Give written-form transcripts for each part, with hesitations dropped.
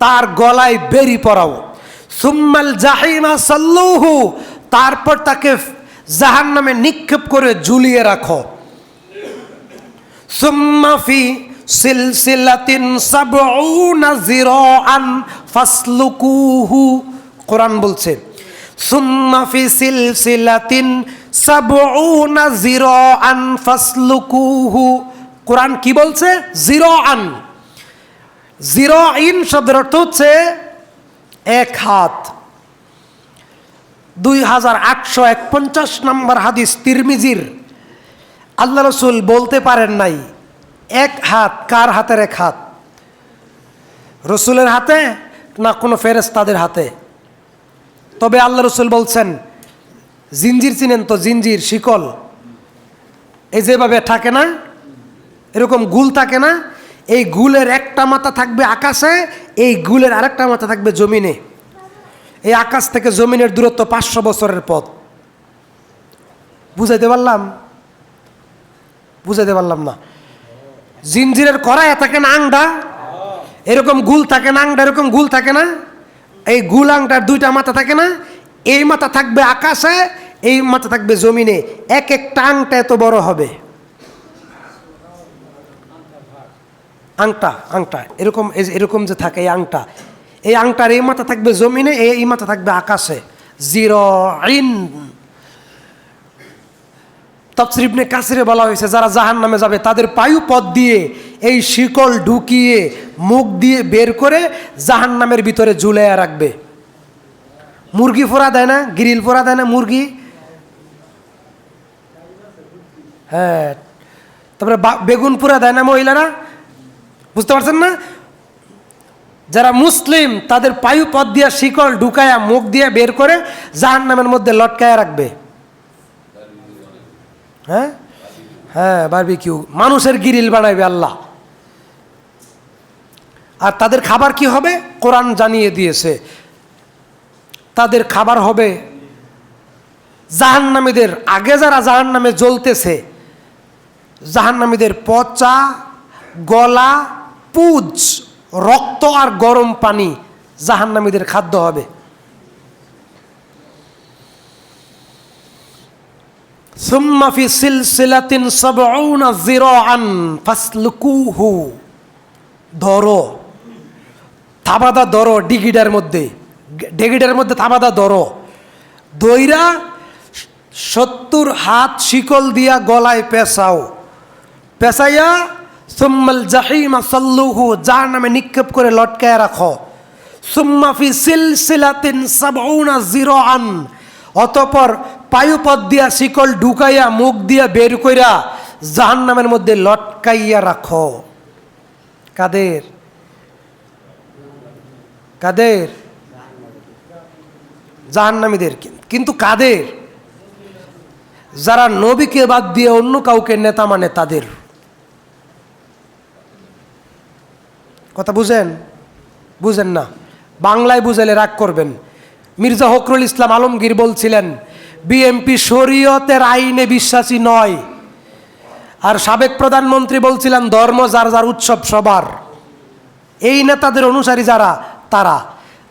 তার গলায় বেরি পরাও। সুম্মাল জাহিমা সাল্লুহু, তারপর তাকে জাহান্নামে নিক্ষেপ করে ঝুলিয়ে রাখো। সুম্মা ফি সিলসিলাতিন সাবউনা যিরাআন ফাসলুকুহু, কোরআন বলছে সুম্মা ফি সিলসিলাতিন সাবউনা যিরাআন ফাসলুকুহু। কোরআন কি বলছে? যিরাআন, যিরাইন শব্দের অর্থ হচ্ছে এক হাত। 2849 নম্বর হাদিস তিরমিজির। আল্লাহ রসুল বলতে পারেন নাই এক হাত। কার হাতের এক হাত? রসুলের হাতে না কোনো ফেরেশতাদের হাতে? তবে আল্লাহ রসুল বলছেন জিঞ্জির চিনেন তো? জিঞ্জির, শিকল, এই যেভাবে থাকে না, এরকম গুল থাকে না? এই গুলের একটা মাথা থাকবে আকাশে, এই গুলের আরেকটা মাথা থাকবে জমিনে। এই আকাশ থেকে জমিনের দূরত্ব 500 বছরের পথ। বুঝাইতে পারলাম? বুঝাইতে পারলাম না? জিঞ্জিরের কড়াইয়া থাকে না আংটা, এরকম গুল থাকে না আংটা, এরকম গুল থাকে না? এই গুল আংটার দুইটা মাথা থাকে না? এই মাথা থাকবে আকাশে, এই মাথা থাকবে জমিনে। এক একটা আংটা এত বড় হবে। আংটা আংটা এরকম, এরকম যে থাকে এই আংটা, এই আংটার এই মাথা থাকবে জমিনে, এই মাথা থাকবে আকাশে। যিরাইন। তাফসীর ইবনে কাসিরে বলা হয়েছে যারা জাহান্নামে যাবে তাদের পায়ু পথ দিয়ে এই শিকল ঢুকিয়ে মুখ দিয়ে বের করে জাহান্নামের ভিতরে ঝুলাইয়া রাখবে। মুরগি ফোড়া দেয় না, গ্রিল ফোড়া দেয় না মুরগি? হ্যাঁ, তারপরে বেগুন পোড়া দেয় না মহিলারা? বুঝতে পারছেন না? যারা মুসলিম তাদের পায়ু পথ দিয়া শিকল ঢুকায়া মুখ দিয়ে বের করে জাহান্নামের মধ্যে লটকায়া রাখবে। হ্যাঁ হ্যাঁ, বারবিকিউ, মানুষের গ্রিল বানাইবে আল্লাহ। আর তাদের খাবার কি হবে? কোরআন জানিয়ে দিয়েছে তাদের খাবার হবে জাহান্নামীদের, আগে যারা জাহান্নামে জ্বলতেছে, জাহান্নামীদের পচা গলা, পুজ, রক্ত আর গরম পানি জাহান্নামীদের খাদ্য হবে। সুম্মা ফি সিলসিলাতিন সাবউনা যিরাআন ফাসলুকুহু, ধরো, থাবাদা ধরো, ডিগিডার মধ্যে, ডেগিডার মধ্যে থাবাদা ধরো, দইরা 70 হাত শিকল দিয়া গলায় পেঁচাও, পেঁচাইয়া সুম্মাল জাহিমা সাল্লুহু, জাহান্নামে নিক্ষেপ করে লটকায় রাখো। সুম্মা ফি সিলসিলাতিন সাবউনা যিরাআন, অতঃপর পায়ুপথ দিয়া শিকল ঢুকাইয়া মুখ দিয়া বের কইরা জাহান্নামের মধ্যে লটকাইয়া রাখো। কাদের? কাদের? জাহান্নামীদের। কিন্তু কাদের? যারা নবীকে বাদ দিয়ে অন্য কাউকে নেতা মানে তাদের। কথা বুঝেন? বুঝেন না? বাংলায় বুঝাইলে রাগ করবেন। মির্জা ফখরুল ইসলাম আলমগীর বলছিলেন বিএনপি শরীয়তের আইনে বিশ্বাসী নয়। আর সাবেক প্রধানমন্ত্রী বলছিলেন ধর্ম যার যার, উৎসব সবার। এই নেতাদের অনুসারী যারা তারা,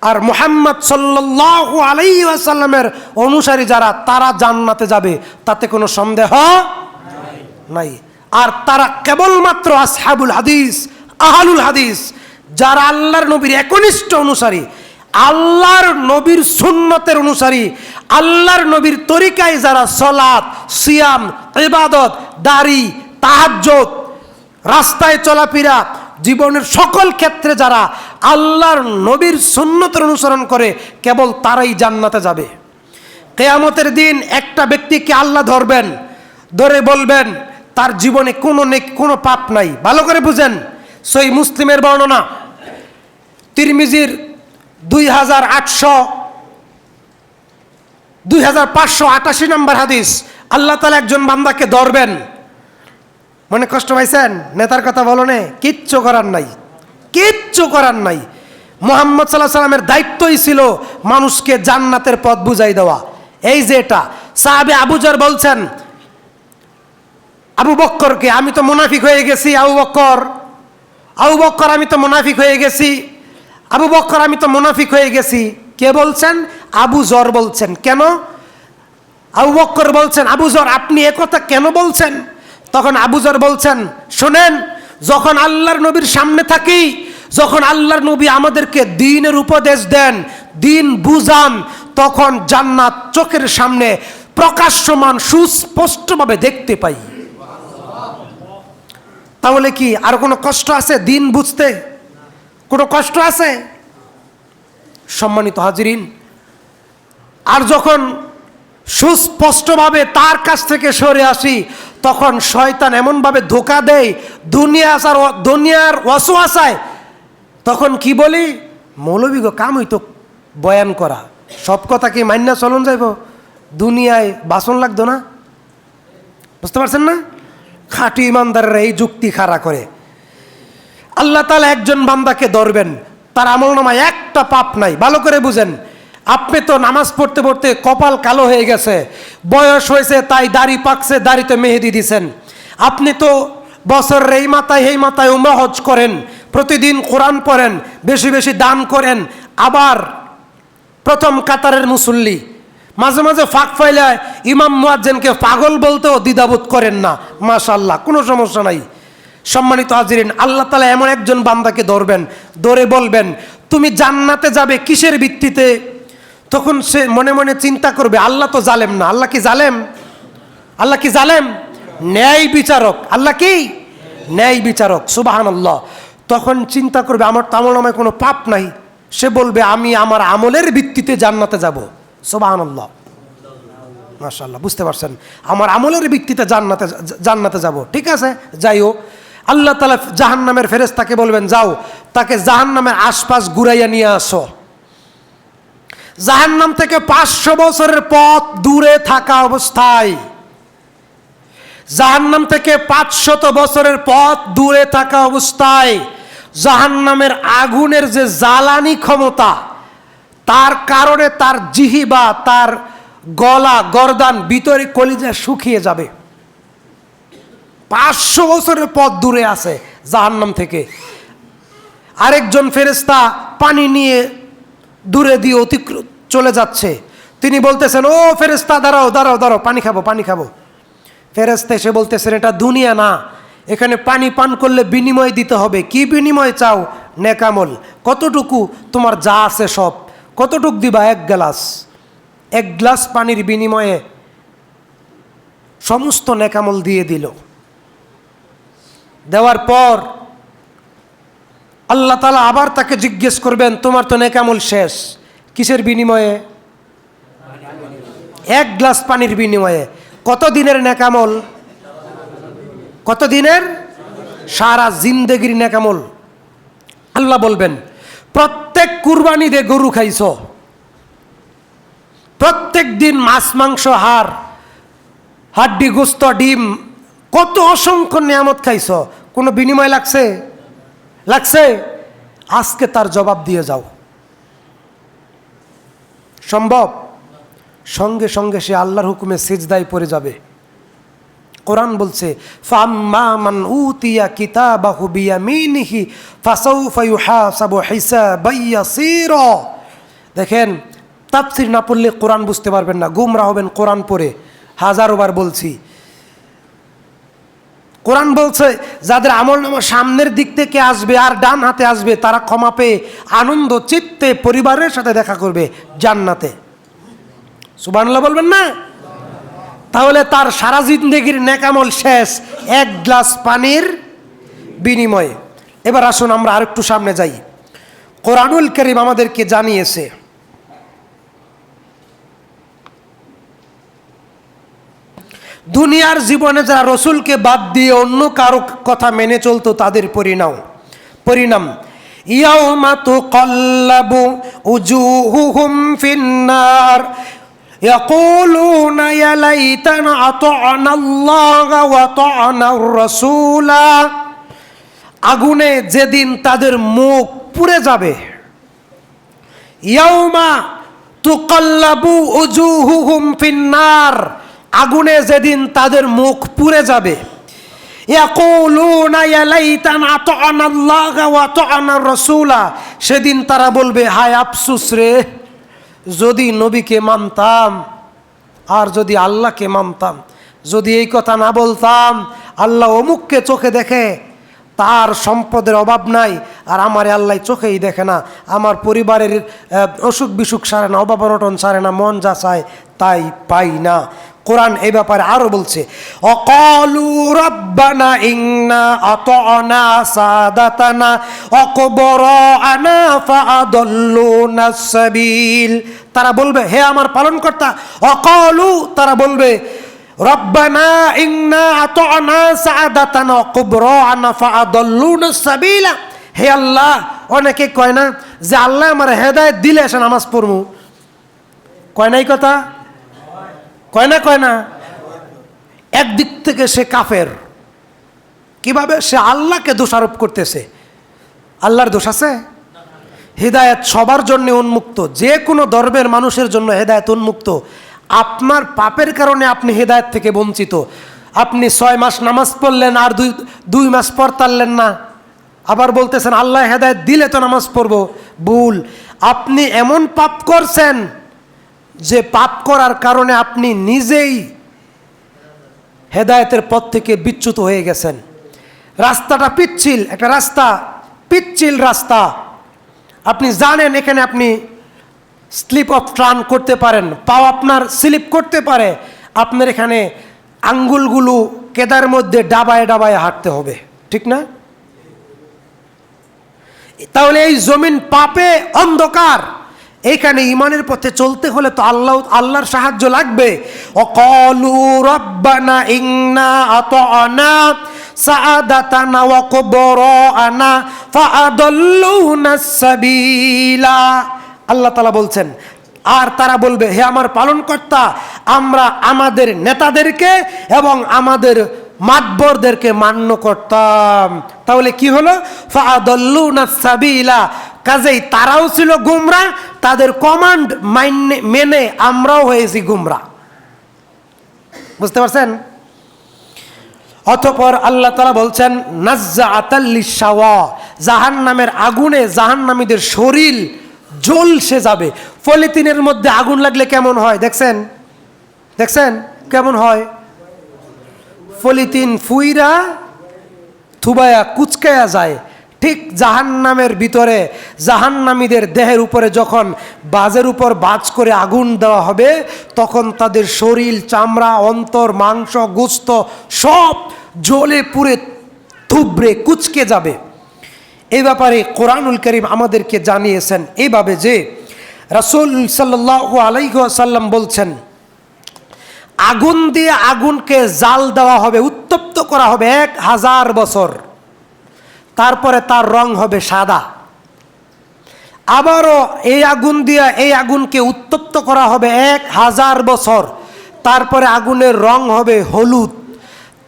আর মুহাম্মদ সাল্লাল্লাহু আলাইহি ওয়াসাল্লামের অনুসারী যারা, তারা জান্নাতে যাবে, তাতে কোনো সন্দেহ নাই। আর তারা কেবলমাত্র আসহাবুল হাদিস, আহলুল হাদিস, যারা আল্লাহর নবীর একনিষ্ঠ অনুসারী, আল্লাহর নবীর সুন্নতের অনুসারী, আল্লাহর নবীর তরিকায় যারা সালাত, সিয়াম, ইবাদত, দাড়ি, তাহাজ্জুদ, রাস্তায় চলাফেরা, জীবনের সকল ক্ষেত্রে যারা আল্লাহর নবীর সুন্নতের অনুসরণ করে, কেবল তারাই জান্নাতে যাবে। কিয়ামতের দিন একটা ব্যক্তিকে আল্লাহ ধরবেন, ধরে বলবেন তার জীবনে কোনো পাপ নাই। ভালো করে বুঝেন, সহিহ মুসলিমের বর্ণনা, তিরমিজির 2588 নম্বর হাদিস। আল্লাহ তাআলা একজন বান্দাকে ধরবেন। মনে কষ্ট পাইছেন? নেতার কথা বলনে কিচ্ছু করার নাই, কিচ্ছু করার নাই। মুহাম্মদ সাল্লাল্লাহু আলাইহি সাল্লামের দায়িত্বই ছিল মানুষকে জান্নাতের পথ বুঝাই দেওয়া। এই যে এটা সাহাবী আবু যর বলছেন আবু বক্করকে, আমি তো মুনাফিক হয়ে গেছি, আবু বক্কর আমি তো মুনাফিক হয়ে গেছি। আবু বকর আমি তো মুনাফিক হয়ে গেছি। কে বলছেন? আবু যর বলছেন। কেন? আবু বকর বলছেন, আবু যর আপনি একথা কেন বলছেন? তখন আবু যর বলছেন, শোনেন, যখন আল্লাহর নবীর সামনে থাকি, যখন আল্লাহর নবী আমাদেরকে দ্বীনের উপদেশ দেন, দ্বীন বুঝান, তখন জান্নাত চোখের সামনে প্রকাশ্যমান সুস্পষ্টভাবে দেখতে পাই। তাহলে কি আর কোনো কষ্ট আছে দ্বীন বুঝতে? কোনো কষ্ট আছে? সম্মানিত হাজিরিন, আর যখন সুস্পষ্টভাবে তার কাছ থেকে সরে আসি, তখন শয়তান এমনভাবে ধোঁকা দেয় দুনিয়ার ওয়াসওয়াসায়। তখন কি বলি, মৌলবী গো কাম হইতো বয়ান করা, সব কথা কি মান্না চলন যাইব, দুনিয়ায় বাসন লাগতো না। বুঝতে পারছেন না? খাঁটি ইমানদারেরা এই যুক্তি খাড়া করে। আল্লাহ তাআলা একজন বান্দাকে ধরবেন, তার আমলনামায় একটা পাপ নাই। ভালো করে বুঝেন, আপনি তো নামাজ পড়তে পড়তে কপাল কালো হয়ে গেছে, বয়স হয়েছে তাই দাড়ি পাকছে, দাড়িতে মেহেদি দিছেন। আপনি তো বছরের এই মাথায় উমরা হজ করেন, প্রতিদিন কোরআন পড়েন, বেশি বেশি দান করেন, আবার প্রথম কাতারের মুসল্লি। মাঝে মাঝে ফাঁক ফাইলায় ইমাম মুয়াজ্জিনকে পাগল বলতেও দ্বিধাবোধ করেন না। মাশাআল্লাহ, কোনো সমস্যা নাই। সম্মানিত হাজিরিন, আল্লাহ তাআলা এমন একজন বান্দাকে ধরবেন, ধরে বলবেন তুমি জান্নাতে যাবে কিসের ভিত্তিতে? তখন সে মনে মনে চিন্তা করবে, আল্লাহ তো জালেম না। আল্লাহ কি জালেম? আল্লাহ কি জালেম? ন্যায় বিচারক। আল্লাহ কি ন্যায় বিচারক। সুবহানাল্লাহ। তখন চিন্তা করবে আমার তো আমলনামায় কোনো পাপ নাই। সে বলবে আমি আমার আমলের ভিত্তিতে জান্নাতে যাব। সুবহানাল্লাহ, মাশাআল্লাহ, বুঝতে পারছেন? আমার আমলের ভিত্তিতে জান্নাতে যাব। ঠিক আছে, যাইও। আল্লাহ তাআলা জাহান্নামের ফেরেশতাকে বলবেন যাও, তাকে জাহান্নামের আশপাশ ঘুরাইয়া নিয়ে আসো। জাহান্নাম থেকে 500 বছরের পথ দূরে থাকা অবস্থায়, জাহান্নাম থেকে 500 বছরের পথ দূরে থাকা অবস্থায় জাহান্নামের আগুনের যে জ্বালানি ক্ষমতা, তার কারণে তার জিহ্বা, তার গলা, গর্দান, ভিতরে কলিজা শুকিয়ে যাবে। 500 বছরের পথ দূরে আছে জাহান্নাম থেকে। আরেকজন ফেরেশতা পানি নিয়ে দূরে দিয়ে অতিক্রম চলে যাচ্ছে। তিনি বলতেছেন, ও ফেরেশতা দাঁড়াও দাঁড়াও দাঁড়াও, পানি খাবো পানি খাবো। ফেরেশতা এসে বলতেছেন, এটা দুনিয়া না, এখানে পানি পান করলে বিনিময় দিতে হবে। কি বিনিময় চাও? নেকামল। কতটুকু? তোমার যা আছে সব। কতটুক দিবা? 1 গ্লাস। 1 গ্লাস পানির বিনিময়ে সমস্ত নেকামল দিয়ে দিল। দেওয়ার পর আল্লাহ তাআলা আবার তাকে জিজ্ঞেস করবেন, তোমার তো নেকামল শেষ, কিসের বিনিময়ে? 1 গ্লাস পানির বিনিময়ে। কত দিনের নেকামল? কত দিনের? সারা জিন্দেগির নেকামল। আল্লাহ বলবেন, প্রত্যেক কুরবানি দিয়ে গরু খাইছ, প্রত্যেক দিন মাছ মাংস হাড্ডি গোস্ত ডিম, কত অসংখ্য নিয়ামত খাইছ, কোনো বিনিময় লাগছে? লাগছে? আজকে তার জবাব দিয়ে যাও। সম্ভব? সঙ্গে সঙ্গে সে আল্লাহর হুকুমে সিজদায় পড়ে যাবে। কোরআন বলছে, ফাম্মা মান উতিয়া কিতাবাহু বিয়ামিনিহি ফাসাউফা ইউহাসাবু হিসাবান ইয়াসীরা। দেখেন, তাফসীর না পড়লে কোরআন বুঝতে পারবেন না, গুমরা হবেন কোরআন পড়ে। হাজারোবার বলছি, কোরআন বলছে যাদের আমলনামা সামনের দিক থেকে আসবে আর ডান হাতে আসবে, তারা ক্ষমা পেয়ে আনন্দ চিত্তে পরিবারের সাথে দেখা করবে জান্নাতে। সুবহানাল্লাহ বলবেন না? তাহলে তার সারা জিন্দেগির নেকামল শেষ 1 গ্লাস পানির বিনিময়ে। এবার আসুন আমরা আরেকটু সামনে যাই। কোরআনুল কারীম আমাদেরকে জানিয়েছে, দুনিয়ার জীবনে যারা রসুলকে বাদ দিয়ে অন্য কারো কথা মেনে চলতো তাদের পরিণাম ইয়াউমা তুকাল্লাবু উজুহুহুম ফিন্নার ইয়াকুলুনা ইয়া লাইতানা আতা'না আল্লাহা ওয়া আতা'না আর-রাসূলা। আগুনে যেদিন তাদের মুখ পুড়ে যাবে, ইয়াউমা তুকাল্লাবু উজুহুহুম ফিন্নার, আগুনে যেদিন তাদের মুখ পুড়ে যাবে, ইয়াকুলুনা ইয়া লাইতানা আতা'না আল্লাহ ওয়া আতা'না রাসূলা, সেদিন তারা বলবে হায় আফসোস রে, যদি নবীকে মানতাম আর যদি আল্লাহকে মানতাম। যদি এই কথা না বলতাম, আল্লাহ অমুককে চোখে দেখে, তার সম্পদের অভাব নাই, আর আমারে আল্লাহ চোখেই দেখে না, আমার পরিবারের অসুখ বিসুখ সারে না, অভাব অনটন সারে না, মন যা চায় তাই পাই না। কোরআন এই ব্যাপারে আরো বলছে, অকালু রব্বানা ইন্না আতা'না সাদাতানা ওয়াকবরানা ফাআদাল্লুনা সাবিল। তারা বলবে হে আমার পালনকর্তা, অকালু তারা বলবে রব্বানা ইন্না আতা'না সাদাতানা ওয়াকবরানা ফাআদাল্লুনা সাবিলা। হে আল্লাহ, অনেকে কয় না যে আল্লাহ আমার হেদায়েত দিলে এসে নামাজ পড়মু, কয় না এই কথা? কয় না? একদিক থেকে সে কাফের। কিভাবে? সে আল্লাহকে দোষারোপ করতেছে। আল্লাহর দোষ আছে? হেদায়েত সবার জন্য উন্মুক্ত, যে কোনো ধর্মের মানুষের জন্য হেদায়েত উন্মুক্ত। আপনার পাপের কারণে আপনি হেদায়েত থেকে বঞ্চিত। আপনি 6 মাস নামাজ পড়লেন আর দুই মাস পড়তারলেন না, আবার বলতেছেন আল্লাহ হেদায়েত দিলে তো নামাজ পড়বো। ভুল। আপনি এমন পাপ করছেন যে পাপ করার কারণে আপনি নিজেই হেদায়েতের পথ থেকে বিচ্যুত হয়ে গেছেন। রাস্তাটা পিচ্ছিল, একটা রাস্তা পিচ্ছিল রাস্তা, আপনি জানেন এখানে আপনি স্লিপ অফ টার্ন করতে পারেন, পাও আপনার স্লিপ করতে পারে, আপনার এখানে আঙ্গুলগুলো কেদার মধ্যে ডাবায় ডাবায় হাঁটতে হবে, ঠিক না? তাহলে এই জমিন পাপে অন্ধকার, এইখানে ইমানের পথে চলতে হলে তো আল্লাহর সাহায্য লাগবে। ওয়াকালু রব্বানা ইন্না আতা'না সাদাতানা ওয়া কুবরানা ফাআদাল্লুনা সাবিলা। আল্লাহ তাআলা বলছেন, আর তারা বলবে হে আমার পালনকর্তা, আমরা আমাদের নেতাদেরকে এবং আমাদের মাতবরদেরকে মান্য করতাম। তাহলে কি হলো? ফাআদাল্লুনা সাবিলা। কাজেই তারাও ছিল গুমরা, তাদের কমান্ড মেনে আমরাও হয়েছি গুমরা। বুঝতে পারছেন? অতঃপর আল্লাহ তাআলা বলছেন নাজ্জাআতাল লিশাওয়া, জাহান্নামের আগুনে জাহান্নামীদের শরীর জ্বলসে যাবে। পলিথিনের মধ্যে আগুন লাগলে কেমন হয় দেখছেন কেমন হয়? পলিথিন ফুইরা থুবায়া কুচকায়া যায়। ঠিক জাহান্নামের ভিতরে জাহান্নামীদের দেহের উপরে যখন বাজের উপর বাজ করে আগুন দেওয়া হবে, তখন তাদের শরীর, চামড়া, অন্তর, মাংস, গোশত সব জ্বলে পুড়ে থুবড়ে কুচকে যাবে। এই ব্যাপারে কোরআনুল কারীম আমাদেরকে জানিয়েছেন এইভাবে যে রাসূল সাল্লাল্লাহু আলাইহি ওয়াসাল্লাম বলছেন, আগুন দিয়ে আগুনকে জাল দেওয়া হবে, উত্তপ্ত করা হবে 1000 বছর, তারপরে তার রং হবে সাদা। আবারও এই আগুন দিয়ে এই আগুনকে উত্তপ্ত করা হবে 1000 বছর, তারপরে আগুনের রং হবে হলুদ।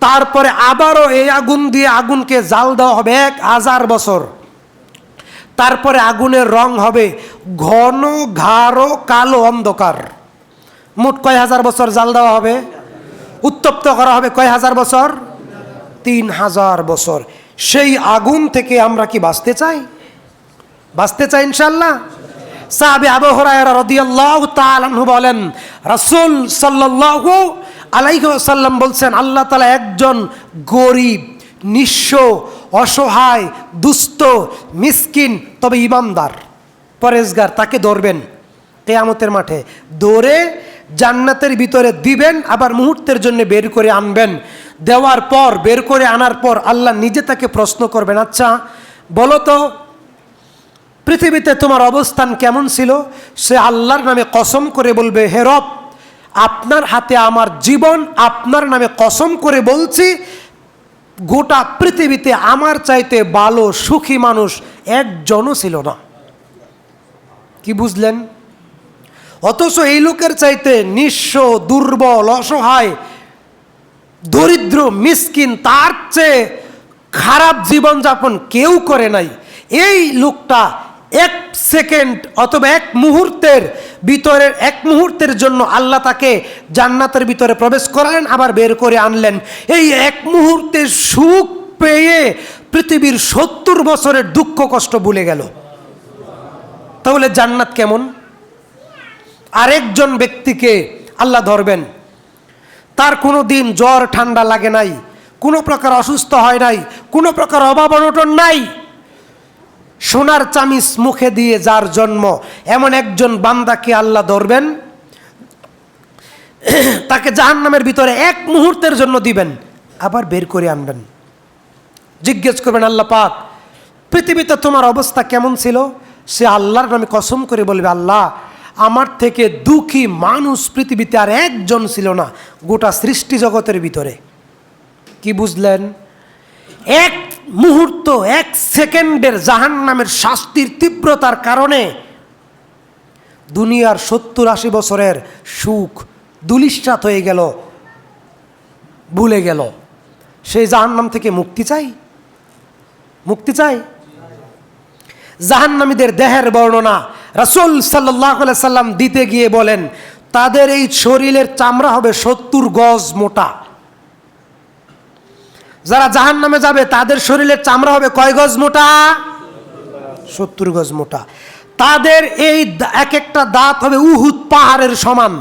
তারপরে আবারও এই আগুন দিয়ে আগুনকে জাল দেওয়া হবে 1000 বছর, তারপরে আগুনের রং হবে ঘন গাঢ় কালো অন্ধকার। মোট কয় হাজার বছর জাল দেওয়া হবে? উত্তপ্ত করা হবে কয় হাজার বছর? 3000 বছর। সেই আগুন থেকে আমরা কি বাঁচতে চাই? বাঁচতে চাই ইনশাআল্লাহ। সাহাবী আবু হুরায়রা রাদিয়াল্লাহু তাআলা আনহু বলেন, রাসূল সাল্লাল্লাহু আলাইহি ওয়াসাল্লাম বলছেন, আল্লাহ তাআলা একজন গরিব, নিঃস্ব, অসহায়, দুস্থ, মিসকিন তবে ইমানদার, পরেজগার, তাকে ধরবেন কিয়ামতের মাঠে, ধরে জান্নাতের ভিতরে দিবেন, আবার মুহূর্তের জন্য বের করে আনবেন। দেওয়ার পর, বের করে আনার পর আল্লাহ নিজে তাকে প্রশ্ন করবেন, আচ্ছা বলো তো পৃথিবীতে তোমার অবস্থান কেমন ছিল? সে আল্লাহর নামে কসম করে বলবে, হে রব, আপনার হাতে আমার জীবন, আপনার নামে কসম করে বলছি গোটা পৃথিবীতে আমার চাইতে ভালো সুখী মানুষ একজনও ছিল না। কি বুঝলেন? অথচ এই লোকের চাইতে নিঃস্ব, দুর্বল, অসহায়, দরিদ্র, মিসকিন, তার চেয়ে খারাপ জীবনযাপন কেউ করে নাই। এই লোকটা এক সেকেন্ড অথবা এক মুহূর্তের ভিতরের এক মুহূর্তের জন্য আল্লাহ তাকে জান্নাতের ভিতরে প্রবেশ করালেন, আবার বের করে আনলেন। এই এক মুহূর্তের সুখ পেয়ে পৃথিবীর 70 বছরের দুঃখ কষ্ট ভুলে গেল। তাহলে জান্নাত কেমন? আরেকজন ব্যক্তিকে আল্লাহ ধরবেন, তার কোনো দিন জ্বর ঠান্ডা লাগে নাই, কোনো প্রকার অসুস্থ হয় নাই, কোনো প্রকার অভাব অনটন নাই, সোনার চামিচ মুখে দিয়ে যার জন্ম, এমন একজন বান্দাকে আল্লাহ ধরবেন, তাকে জাহান্নামের ভিতরে এক মুহূর্তের জন্য দিবেন, আবার বের করে আনবেন। জিজ্ঞেস করবেন, আল্লাহ পাক পৃথিবীতে তোমার অবস্থা কেমন ছিল? সে আল্লাহর নামে কসম করে বলবে, আল্লাহ আমার থেকে দুঃখী মানুষ পৃথিবীতে আর একজন ছিল না গোটা সৃষ্টি জগতের ভিতরে। কি বুঝলেন? এক মুহূর্ত, এক সেকেন্ডের জাহান্নামের শাস্তির তীব্রতার কারণে দুনিয়ার 70-80 বছরের সুখ ধূলিসাৎ হয়ে গেল, ভুলে গেল। সেই জাহান্নাম থেকে মুক্তি চাই, মুক্তি চাই। জাহান্নামীদের দেহের বর্ণনা রাসূল সাল্লাল্লাহু আলাইহি সাল্লাম দিতে গিয়ে বলেন, তাদের এই শরীরের চামড়া হবে 70 গজ মোটা। যারা জাহান্নামে যাবে তাদের শরীরের চামড়া হবে কয় গজ মোটা? 70 গজ মোটা। তাদের এই এক একটা দাঁত হবে উহুদ পাহাড়ের সমান।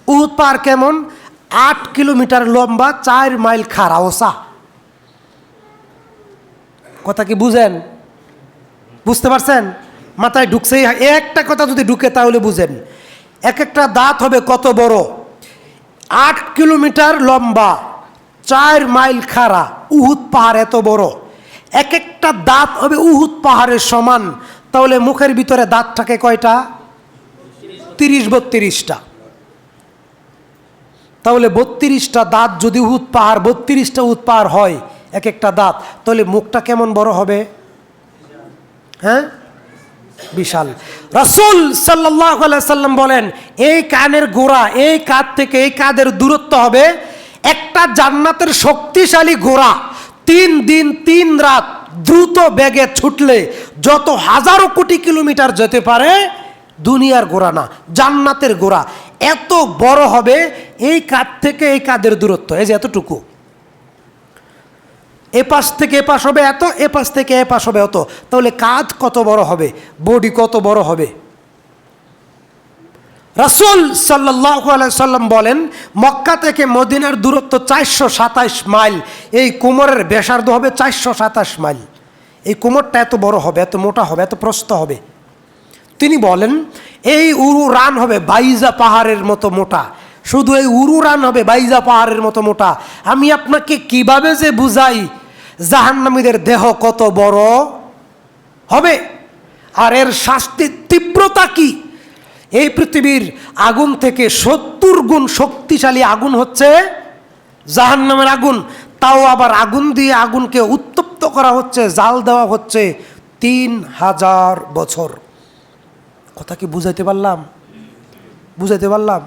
উহুদ পাহাড় কেমন? 8 কিলোমিটার লম্বা, 4 মাইল খাড়া ওসা। কথা কি বুঝেন? বুঝতে পারছেন? মাথায় ঢুকছে? একটা কথা যদি ঢুকে তাহলে বুঝেন। এক একটা দাঁত হবে কত বড়? 8 কিলোমিটার লম্বা, 4 মাইল খাড়া, উহুদ পাহাড় এত বড়। এক একটা দাঁত হবে উহুদ পাহাড়ের সমান। তাহলে মুখের ভিতরে দাঁত থাকে কয়টা? 30-32টা। তাহলে 32টা দাঁত যদি উহুদ পাহাড়, 32টা উহুদ পাহাড় হয় এক একটা দাঁত, তাহলে মুখটা কেমন বড় হবে? হ্যাঁ, বিশাল। রাসূল সাল্লাল্লাহু আলাইহি সাল্লাম বলেন, এই কানের গোড়া, এই কাঁধ থেকে এই কাঁধের দূরত্ব হবে একটা জান্নাতের শক্তিশালী ঘোড়া 3 দিন 3 রাত দ্রুত বেগে ছুটলে যত হাজারো কোটি কিলোমিটার যেতে পারে, দুনিয়ার ঘোড়া না, জান্নাতের ঘোড়া। এত বড় হবে এই কাঁধ থেকে এই কাঁধের দূরত্ব, এই যে এতটুকু। এপাশ থেকে এপাশ হবে এত, এপাশ থেকে এপাশ হবে অত। তাহলে কাঁধ কত বড় হবে, বডি কত বড় হবে? রাসূল সাল্লাল্লাহু আলাইহি সাল্লাম বলেন, মক্কা থেকে মদিনার দূরত্ব 427 মাইল। এই কোমরের ব্যাসার্ধ হবে 427 মাইল। এই কোমরটা এত বড় হবে, এত মোটা হবে, এত প্রস্থ হবে। তিনি বলেন, এই উরু রান হবে বাইজা পাহাড়ের মতো মোটা। শুধু এই উরু রান হবে বাইজা পাহাড়ের মতো মোটা। আমি আপনাকে কিভাবে যে বুঝাই জাহান্নামীদের দেহ কত বড় হবে আর এর শাস্তির তীব্রতা কি। এই পৃথিবীর আগুন থেকে 70 গুণ শক্তিশালী আগুন হচ্ছে জাহান্নামের আগুন। তাও আবার আগুন দিয়ে আগুনকে উত্তপ্ত করা হচ্ছে, জাল দেওয়া হচ্ছে 3000 বছর। কথা কি বুঝাইতে পারলাম? বুঝাইতে পারলাম?